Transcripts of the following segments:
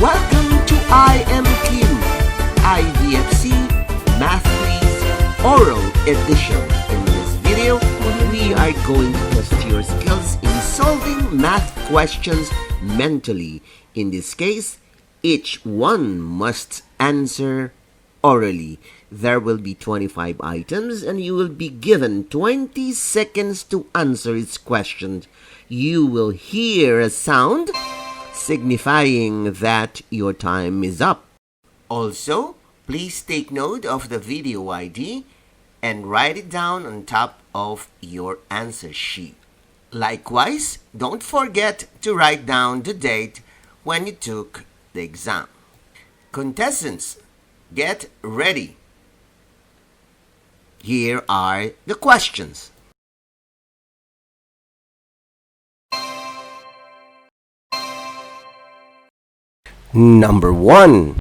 Welcome to IMQ, IDFC Math Quiz Oral Edition. In this video, we are going to test your skills in solving math questions mentally. In this case, each one must answer orally. There will be 25 items and you will be given 20 seconds to answer its questions. You will hear a sound signifying that your time is up. Also, please take note of the video ID and write it down on top of your answer sheet. Likewise, don't forget to write down the date when you took the exam. Contestants, get ready. Here are the questions. Number 1.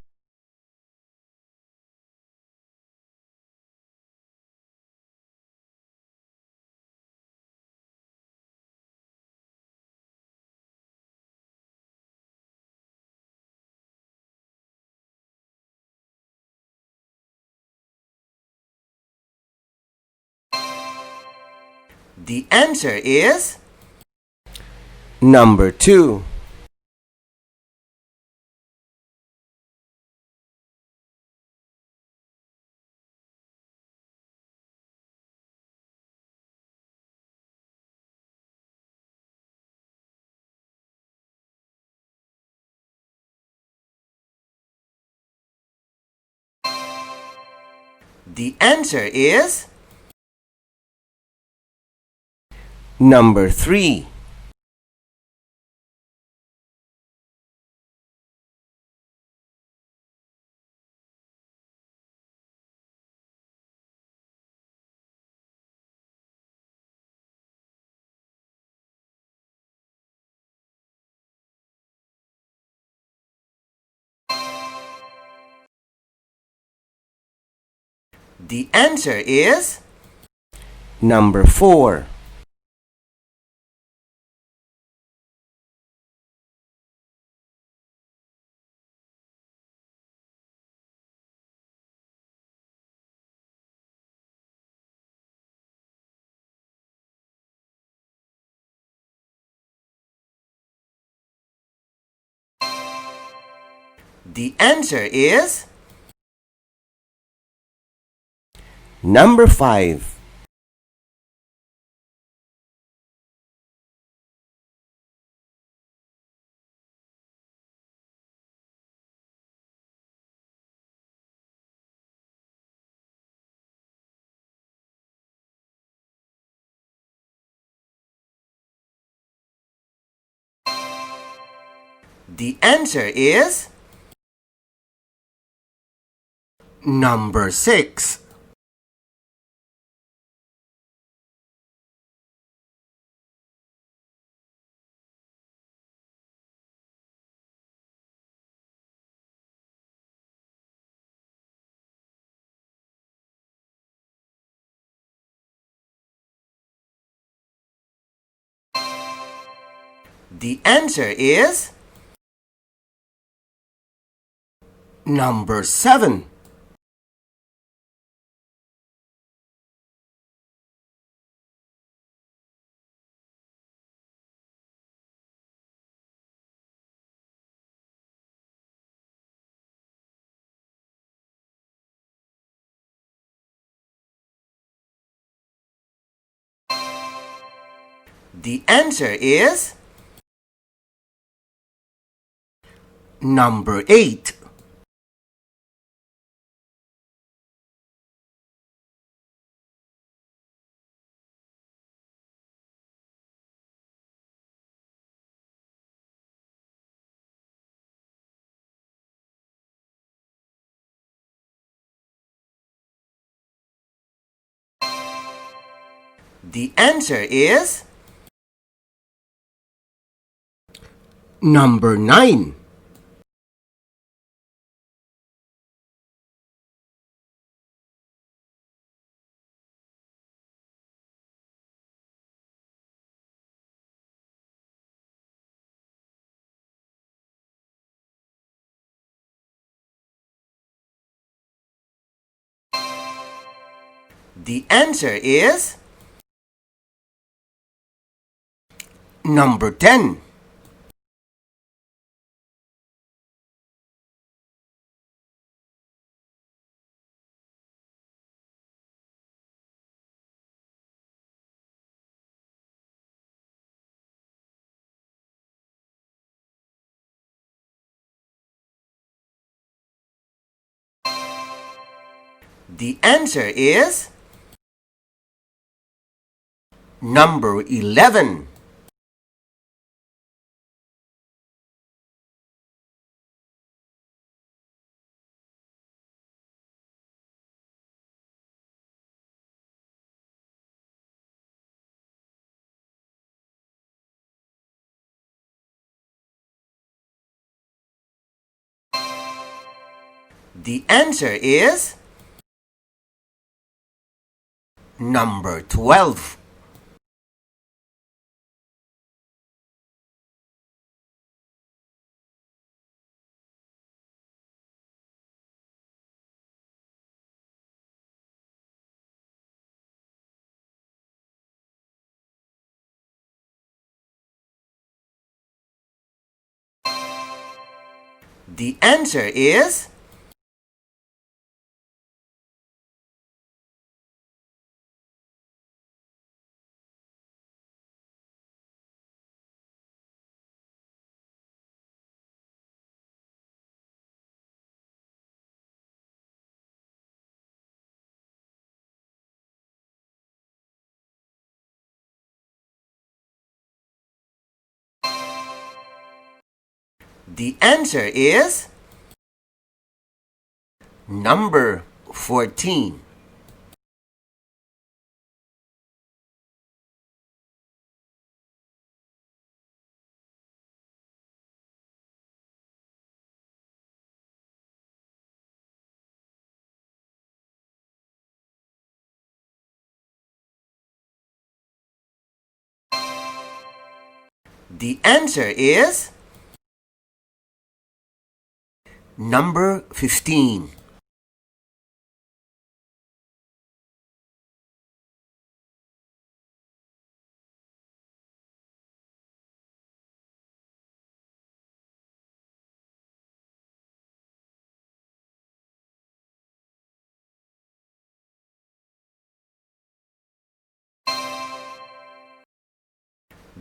The answer is number 2. The answer is number 3. The answer is number 4. The answer is number 5. The answer is number 6. The answer is number 7. The answer is number 8. The answer is number 9. The answer is number 10. The answer is number 11. The answer is number 12. The answer is the answer is number 14. The answer is number 15.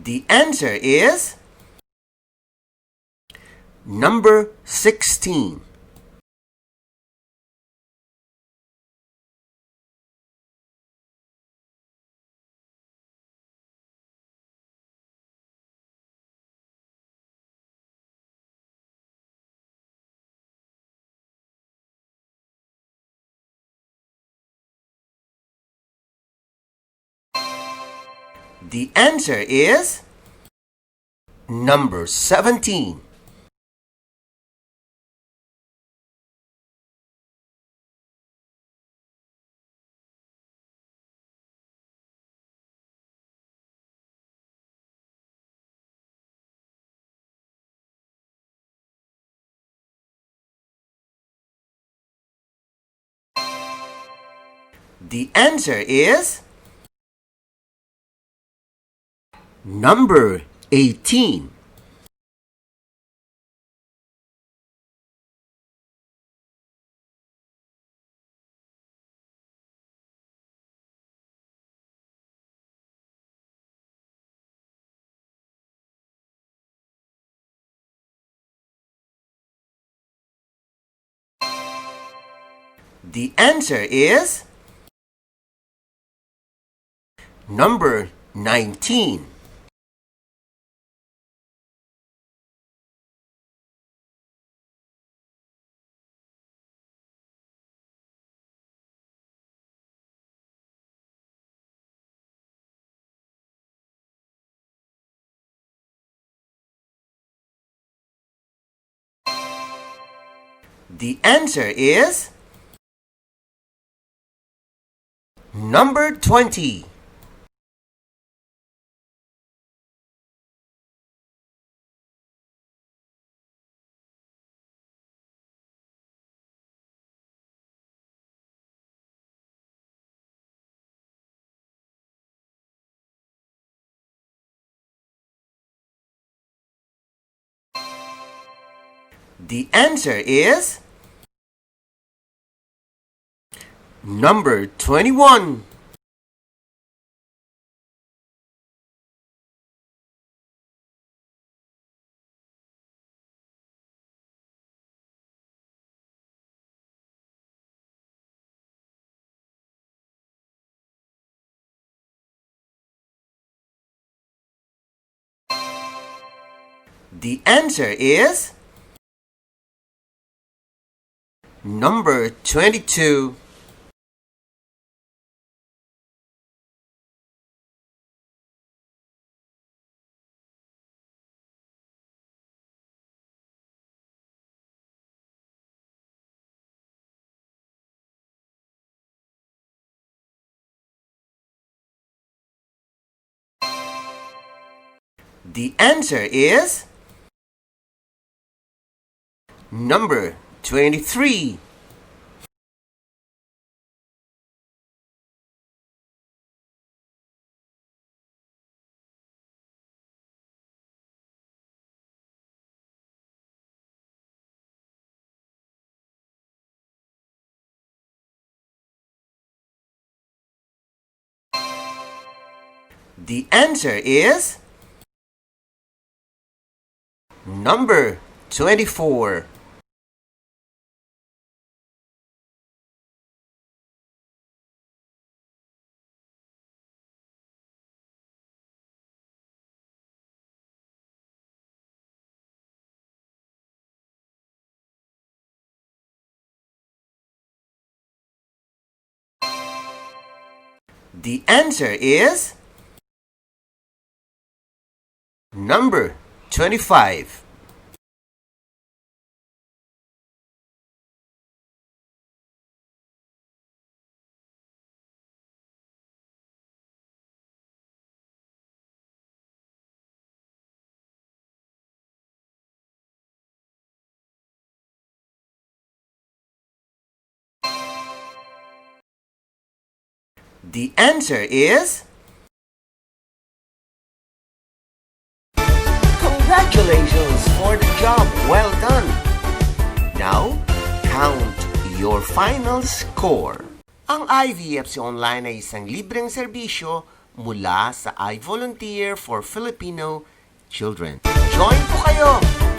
The answer is number 16. The answer is number 17. The answer is number 18. The answer is number 19. The answer is number 20. The answer is number 21. The answer is number 22. The answer is number 23. The answer is number 24. The answer is number 25. The answer is congratulations for the job well done. Now, count your final score. Ang IVFC Online ay isang libreng serbisyo mula sa I Volunteer for Filipino Children. Join po kayo!